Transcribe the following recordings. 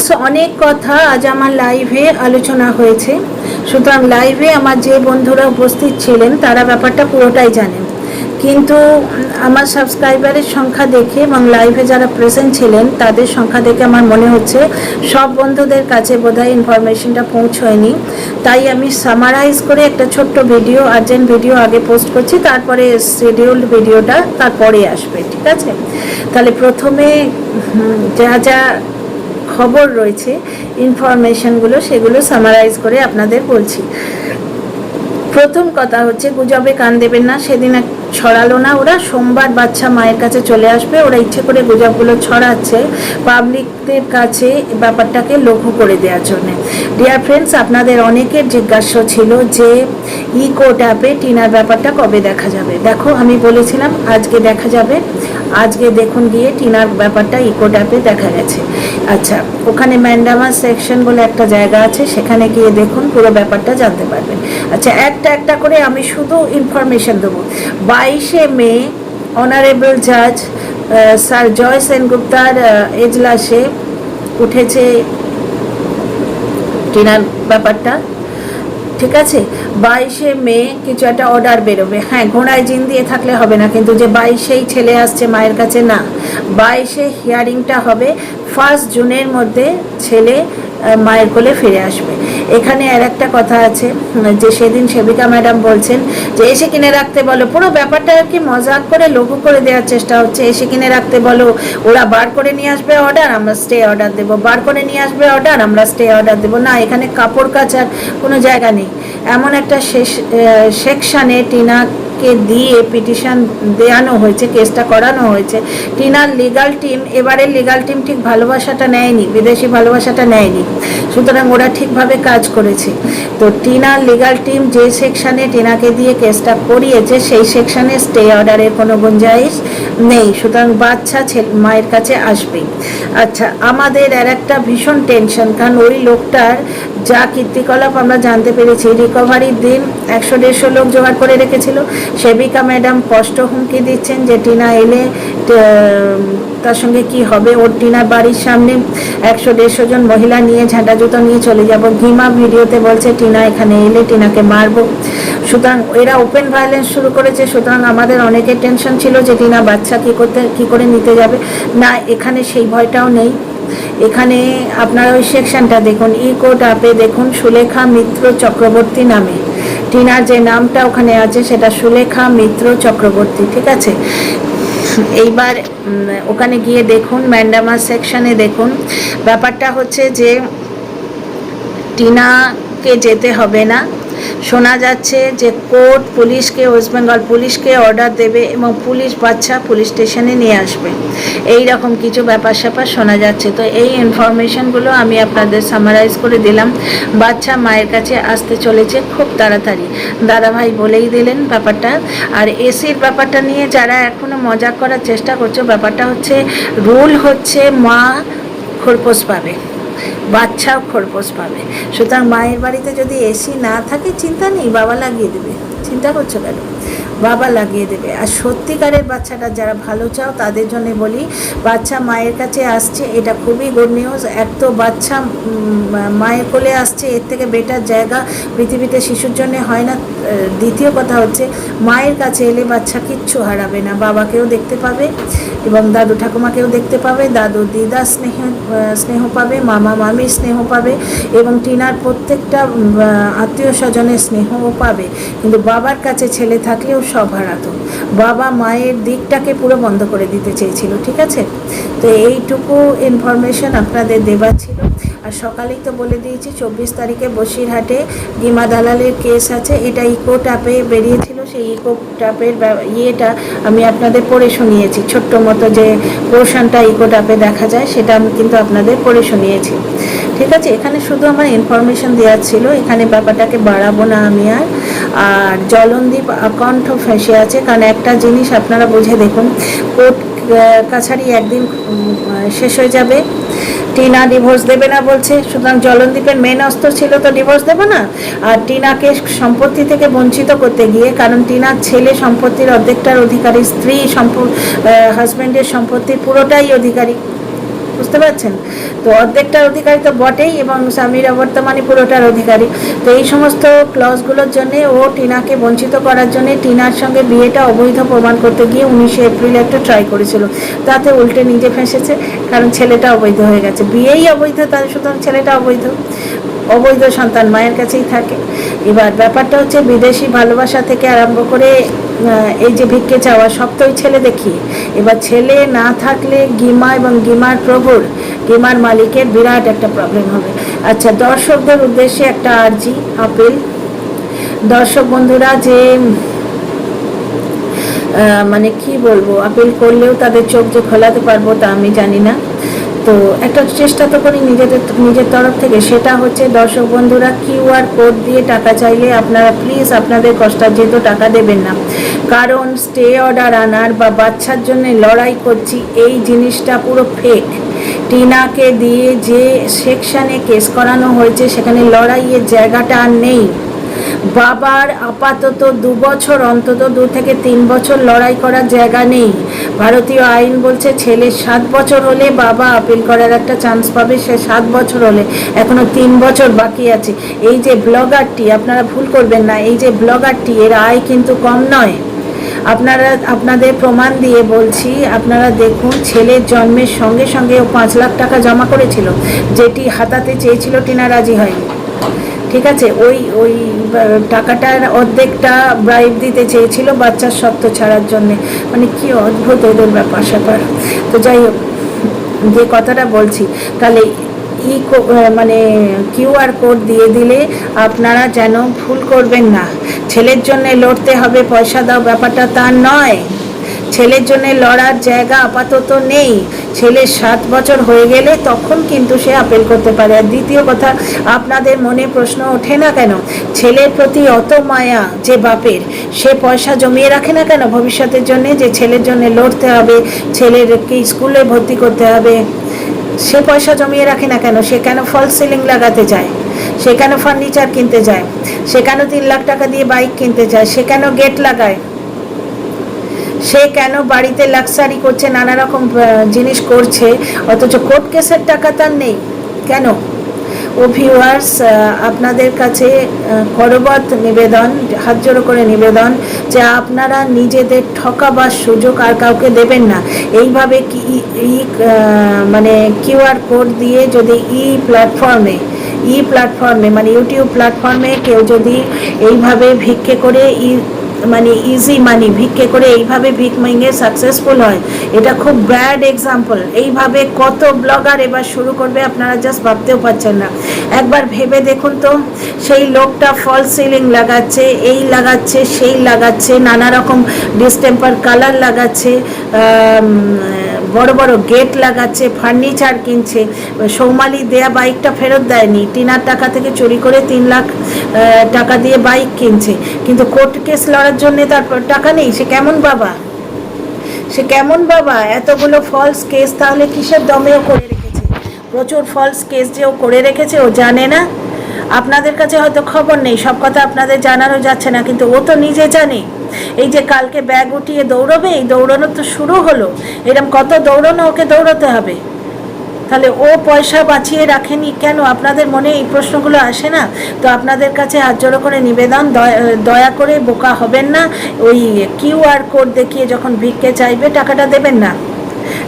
Friends, অনেক কথা আজ আমার লাইভে আলোচনা হয়েছে। সুতরাং লাইভে আমার যে বন্ধুরা উপস্থিত ছিলেন তারা ব্যাপারটা পুরোটাই জানেন, কিন্তু আমার সাবস্ক্রাইবারের সংখ্যা দেখে এবং লাইভে যারা প্রেজেন্ট ছিলেন তাদের সংখ্যা দেখে আমার মনে হচ্ছে সব বন্ধুদের কাছে বোধহয় ইনফরমেশনটা পৌঁছয়নি। তাই আমি সামারাইজ করে একটা ছোট্ট ভিডিও, আর্জেন্ট ভিডিও আগে পোস্ট করছি, তারপরে শিডিউলড ভিডিওটা তারপরে আসবে। ঠিক আছে, তাহলে প্রথমে যা যা খবর রয়েছে, ইনফরমেশনগুলো, সেগুলো সামারাইজ করে আপনাদের বলছি। প্রথম কথা হচ্ছে, গুজবে কান দেবেন না। সেদিন ছড়ালো না ওরা, সোমবার বাচ্চা মায়ের কাছে চলে আসবে। ওরা ইচ্ছে করে গুজবগুলো ছড়াচ্ছে পাবলিকদের কাছে ব্যাপারটাকে লঘু করে দেওয়ার জন্য। ডিয়ার ফ্রেন্ডস, আপনাদের অনেকের জিজ্ঞাসা ছিল যে ইকোট অ্যাপে টিনার ব্যাপারটা কবে দেখা যাবে। দেখো, আমি বলেছিলাম আজকে দেখা যাবে। আজকে দেখুন গিয়ে টিনার ব্যাপারটা ইকোট অ্যাপে দেখা গেছে। আচ্ছা, ওখানে ম্যান্ডামাস সেকশন বলে একটা জায়গা আছে, সেখানে গিয়ে দেখুন, পুরো ব্যাপারটা জানতে পারবেন। আচ্ছা, একটা একটা করে আমি শুধু ইনফরমেশন দেবো। 22শে মে অনারেবল জাজ স্যার জয় সেনগুপ্তার এজলাসে উঠেছে টিনার ব্যাপারটা। ঠিক আছে, 22শে মে কিছু একটা অর্ডার বেরোবে। হ্যাঁ, ঘোড়ায় জিন দিয়ে থাকলে হবে না, কিন্তু যে 22শেই ছেলে আসছে মায়ের কাছে, না, 22শে হিয়ারিংটা হবে। 1 জুনের মধ্যে ছেলে মায়ের কোলে ফিরে আসবে। এখানে আর একটা কথা আছে যে সেদিন সেবিকা ম্যাডাম বলছেন যে এসে কিনে রাখতে বলো। পুরো ব্যাপারটা আর কি মজাক করে লঘু করে দেওয়ার চেষ্টা হচ্ছে। এসে কিনে রাখতে বলো, ওরা বার করে নিয়ে আসবে অর্ডার, আমরা স্টে অর্ডার দেবো। বার করে নিয়ে আসবে অর্ডার, আমরা স্টে অর্ডার দেবো। না, এখানে কাপড় কাচার কোনো জায়গা নেই। এমন একটা সেকশানে টিনাকে দিয়ে পিটিশন দেওয়ানো হয়েছে, কেসটা করানো হয়েছে। টিনার লিগাল টিম, এবারের লিগাল টিম ঠিক ভালোবাসাটা নেয়নি, বিদেশি ভালোবাসাটা নেয়নি। সুতরাং ওরা ঠিকভাবে কাজ করেছে। তো টিনার লিগাল টিম যে সেকশানে টিনাকে দিয়ে কেসটা করিয়েছে সেই সেকশানে স্টে অর্ডারের কোনো গুঞ্জাইশ নেই। সুতরাং বাচ্চা মায়ের কাছে আসবেই। আচ্ছা, আমাদের আর একটা ভীষণ টেনশন, কারণ ওই লোকটার যা কীর্তিকলাপ আমরা জানতে পেরেছি। রিকভারির দিন 100-150 লোক জোগাড় করে রেখেছিল। সেবিকা ম্যাডাম স্পষ্ট হুমকি দিচ্ছেন যে টিনা এলে তার সঙ্গে কি হবে। ওর টিনার বাড়ির সামনে 100-150 জন মহিলা নিয়ে ঝাঁটা জুতো নিয়ে চলে যাব। ঘিমা ভিডিওতে বলছে টিনা এখানে এলে টিনাকে মারবো। সুতরাং এরা ওপেন ভায়োলেন্স শুরু করেছে। সুতরাং আমাদের অনেকের টেনশন ছিল যে টিনা বাচ্চা কী করে নিতে যাবে। না, এখানে সেই ভয়টাও নেই। এখানে আপনারা ওই সেকশনটা দেখুন, ইকোট অ্যাপে দেখুন, সুলেখা মিত্র চক্রবর্তী নামে টিনার যে নামটা ওখানে আছে সেটা সুলেখা মিত্র চক্রবর্তী। ঠিক আছে, এইবার ওখানে গিয়ে দেখুন, ম্যান্ডামাস সেকশনে দেখুন। ব্যাপারটা হচ্ছে যে টিনাকে যেতে হবে না। শোনা যাচ্ছে যে কোর্ট পুলিশকে, ওয়েস্ট বেঙ্গল পুলিশকে অর্ডার দেবে এবং পুলিশ বাচ্চা পুলিশ স্টেশনে নিয়ে আসবে। এই রকম কিছু ব্যাপার স্যাপার শোনা যাচ্ছে। তো এই ইনফরমেশনগুলো আমি আপনাদের সামারাইজ করে দিলাম। বাচ্চা মায়ের কাছে আসতে চলেছে খুব তাড়াতাড়ি। দাদাভাই বলেই দিলেন ব্যাপারটা। আর এসির ব্যাপারটা নিয়ে যারা এখনও মজা করার চেষ্টা করছে, ব্যাপারটা হচ্ছে রুল হচ্ছে মা খোরপোশ পাবে, বাচ্চাও খোরপোশ পাবে। সুতরাং মায়ের বাড়িতে যদি এসি না থাকে চিন্তা নেই, বাবা লাগিয়ে দেবে। চিন্তা করছো কেন? বাবা লাগিয়ে দেবে। আর সত্যিকারের বাচ্চাটা যারা ভালো চাও তাদের জন্য বলি, বাচ্চা মায়ের কাছে আসছে, এটা খুবই গুড নিউজ। এক তো বাচ্চা মায়ের কোলে আসছে, এর থেকে বেটার জায়গা পৃথিবীতে শিশুর জন্য হয় না। দ্বিতীয় কথা হচ্ছে, মায়ের কাছে এলে বাচ্চা কিচ্ছু হারাবে না। বাবাকেও দেখতে পাবে এবং দাদু ঠাকুমাকেও দেখতে পাবে, দাদু দিদা স্নেহ পাবে, মামা মামির স্নেহ পাবে এবং টিনার প্রত্যেকটা আত্মীয় স্বজনের স্নেহও পাবে। কিন্তু বাবার কাছে ছেলে থাকলেও সব হারাতো। বাবা মায়ের দিকটাকে পুরো বন্ধ করে দিতে চেয়েছিল। ঠিক আছে, তো এইটুকু ইনফরমেশন আপনাদের দেবার ছিল। আর সকালেই তো বলে দিয়েছি 24 তারিখে বসিরহাটে গিমা দালালের কেস আছে। এটা ইকোট অ্যাপে বেরিয়েছিল। সেই ইকোট অ্যাপের ইয়েটা আমি আপনাদের পড়ে শুনিয়েছি, ছোট্ট মতো যে পোর্শনটা ইকোট অ্যাপে দেখা যায় সেটা আমি কিন্তু আপনাদের পড়ে শুনিয়েছি। ঠিক আছে, এখানে শুধু আমার ইনফরমেশন দেওয়ার ছিল, এখানে ব্যাপারটাকে বাড়াবো না আমি আর জলনদীপ আকণ্ঠ ফেঁসে আছে। কারণ একটা জিনিস আপনারা বুঝে দেখুন, কোর্ট কাছারি একদিন শেষ হয়ে যাবে। টিনা ডিভোর্স দেবে না বলছে, সুতরাং জলনদীপের মেন অস্ত্র ছিল তো ডিভোর্স দেবে না। আর টিনাকে সম্পত্তি থেকে বঞ্চিত করতে গিয়ে, কারণ টিনার ছেলে সম্পত্তির অর্ধেকটার অধিকারী, স্ত্রী হাজব্যান্ডের সম্পত্তির পুরোটাই অধিকারী। বুঝতে পারছেন? তো অর্ধেকটার অধিকারী তো বটেই, এবং স্বামীরা বর্তমানে পুরোটার অধিকারী। তো এই সমস্ত ক্লজগুলোর জন্যে ও টিনাকে বঞ্চিত করার জন্যে টিনার সঙ্গে বিয়েটা অবৈধ প্রমাণ করতে গিয়ে 19 এপ্রিল একটা ট্রাই করেছিল, তাতে উল্টে নিজে ফেঁসেছে, কারণ ছেলেটা অবৈধ হয়ে গেছে, বিয়েই অবৈধ, তার সুতরাং ছেলেটা অবৈধ, অবৈধ সন্তান মায়ের কাছেই থাকে। এবার ব্যাপারটা হচ্ছে বিদেশি ভালোবাসা থেকে আরম্ভ করে এই যে ভিক্ষে চাওয়া সব তো ওই ছেলে দেখিয়ে। এবার ছেলে না থাকলে গিমা এবং গিমার প্রভুর, গিমার মালিকের বিরাট একটা প্রবলেম হবে। আচ্ছা, দর্শকদের উদ্দেশ্যে একটা আর্জি, আপিল। দর্শক বন্ধুরা, যে মানে কি বলবো, আপিল করলেও তাদের চোখ যে খোলাতে পারবো তা আমি জানি না, তো একটা চেষ্টা তো করি নিজের তরফ থেকে। সেটা হচ্ছে, দর্শক বন্ধুরা, কিউআর কোড দিয়ে টাকা চাইলে আপনারা প্লিজ আপনাদের কষ্টার্জিত টাকা দেবেন না, কারণ স্টে অর্ডার আনার বা বাচ্চার জন্য লড়াই করছি এই জিনিসটা পুরো ফেক। টিনাকে দিয়ে যে সেকশানে কেস করানো হয়েছে সেখানে লড়াইয়ের জায়গাটা আর নেই। বাবার আপাতত 2 বছর, অন্তত 2 থেকে 3 বছর লড়াই করার জায়গা নেই। ভারতীয় আইন বলছে ছেলে 7 বছর হলে বাবা আপিল করার একটা চান্স পাবে, সে 7 বছর হলে, এখনো 3 বছর বাকি আছে। এই যে ব্লগারটি, আপনারা ভুল করবেন না, এই যে ব্লগারটি, এর আয় কিন্তু কম নয়। আপনাদের প্রমাণ দিয়ে বলছি, আপনারা দেখুন, ছেলের জন্মের সঙ্গে সঙ্গে ও 5 লাখ টাকা জমা করেছিল, যেটি হাতাতে চেয়েছিল, টিনা রাজি হয়নি। ঠিক আছে, ওই টাকাটার অর্ধেকটা ব্রাইব দিতে চেয়েছিল বাচ্চার সত্ত্ব ছাড়ার জন্যে। মানে কি অদ্ভুত ওদের ব্যাপার স্যাপার। তো যাই হোক, যে কথাটা বলছি, তাহলে মানে কিউআর কোড দিয়ে দিলে আপনারা যেন ভুল করবেন না। ছেলের জন্যে লড়তে হবে, পয়সা দাও, ব্যাপারটা তা নয়। ছেলের জন্য লড়ার জায়গা আপাতত নেই। ছেলে 7 বছর হয়ে গেলে তখন কিন্তু সে আপিল করতে পারে। আর দ্বিতীয় কথা, আপনাদের মনে প্রশ্ন ওঠে না কেন, ছেলের প্রতি অত মায়া যে বাপের, সে পয়সা জমিয়ে রাখে না কেন ভবিষ্যতের জন্য, যে ছেলের জন্য লড়তে হবে, ছেলেরকে স্কুলে ভর্তি করতে হবে, সে পয়সা জমিয়ে রাখে না কেন? সে কেন ফলস সিলিং লাগাতে যায়? সে কেন ফার্নিচার কিনতে যায়? সে কেন 3 লাখ টাকা দিয়ে বাইক কিনতে যায়? সে কেন গেট লাগায়? সে কেন বাড়িতে লাক্সারি করছে, নানা রকম জিনিস করছে, অথচ কোর্ট কেসের টাকা তার নেই কেন? ও ভিউয়ার্স, আপনাদের কাছে করবত নিবেদন, হাত জোড়ো করে নিবেদন, যে আপনারা নিজেদের ঠকাবার সুযোগ আর কাউকে দেবেন না। এইভাবে মানে কিউআর কোড দিয়ে যদি প্ল্যাটফর্মে মানে ইউটিউব প্ল্যাটফর্মে কেউ যদি এইভাবে ভিক্ষে করে মানে ইজি মানি ভিক্ষে করে এইভাবে ভিক মাইঙে সাকসেসফুল হয়, এটা খুব ব্যাড এক্সাম্পল। এইভাবে কত ব্লগার এবার শুরু করবে, আপনারা জাস্ট ভাবতেও পারছেন না। একবার ভেবে দেখুন তো, সেই লোকটা ফলস সিলিং লাগাচ্ছে, এই লাগাচ্ছে, সেই লাগাচ্ছে, নানা রকম ডিসটেম্পার কালার লাগাচ্ছে, বড় বড় গেট লাগাচ্ছে, ফার্নিচার কিনছে। সৌমালি দেয়া বাইকটা ফেরত দেয়নি, টিনার টাকা থেকে চুরি করে 3 লাখ টাকা দিয়ে বাইক কিনছে, কিন্তু কোর্ট কেস লড়ার জন্য তার টাকা নেই। সে কেমন বাবা? সে কেমন বাবা? এতগুলো ফলস কেস তাহলে কিসের দমেও করে রেখেছে? প্রচুর ফলস কেস যে ও করে রেখেছে, ও জানে না? আপনাদের কাছে হয়তো খবর নেই, সব কথা আপনাদের জানানো যাচ্ছে না, কিন্তু ও তো নিজে জানে। এই যে কালকে ব্যাগ উঠিয়ে দৌড়বে, এই দৌড়ানো তো শুরু হলো, এরকম কত দৌড়ানো ওকে দৌড়াতে হবে। তাহলে ও পয়সা বাঁচিয়ে রাখেনি কেন? আপনাদের মনে এই প্রশ্নগুলো আসে না? তো আপনাদের কাছে হাত জোড়ো করে নিবেদন, দয়া করে বোকা হবেন না। ওই কিউআর কোড দেখিয়ে যখন ভিক্ষে চাইবে টাকাটা দেবেন না,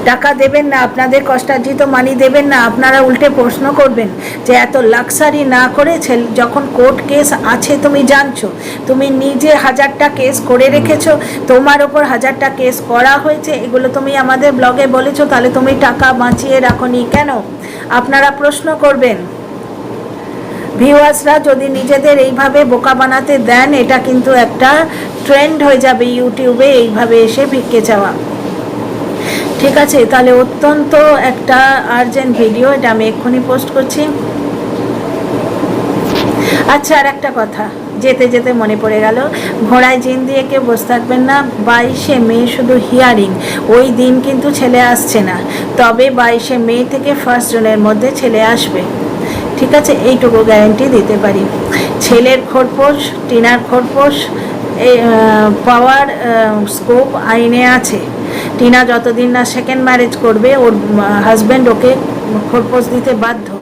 টাকা দেবেন না, আপনাদের কষ্টার্জিত মানি দেবেন না। আপনারা উল্টে প্রশ্ন করবেন যে এত লাক্সারি না করে, যখন কোর্ট কেস আছে, তুমি জানছো, তুমি নিজে 1000টা কেস করে রেখেছো, তোমার ওপর 1000টা কেস করা হয়েছে, এগুলো তুমি আমাদের ব্লগে বলেছো, তাহলে তুমি টাকা বাঁচিয়ে রাখোনি কেন? আপনারা প্রশ্ন করবেন। ভিউয়ার্সরা যদি নিজেদের এইভাবে বোকা বানাতে দেন, এটা কিন্তু একটা ট্রেন্ড হয়ে যাবে ইউটিউবে, এইভাবে এসে ভিক্ষে চাওয়া। ঠিক আছে, তাহলে অত্যন্ত একটা আর্জেন্ট ভিডিও, এটা আমি এক্ষুনি পোস্ট করছি। আচ্ছা, আর একটা কথা যেতে যেতে মনে পড়ে গেল, ঘোড়ায় জিন দিয়ে কেউ বসে থাকবেন না। 22শে মে শুধু হিয়ারিং, ওই দিন কিন্তু ছেলে আসছে না, তবে 22শে মে থেকে 1 জুনের মধ্যে ছেলে আসবে। ঠিক আছে, এইটুকু গ্যারেন্টি দিতে পারি। ছেলের খোরপোশ, টিনার খোরপোশ পাওয়ার স্কোপ আইনে আছে। টিনা যতদিন না সেকেন্ড ম্যারেজ করবে, ওর হাজব্যান্ড ওকে খোরপোশ দিতে বাধ্য।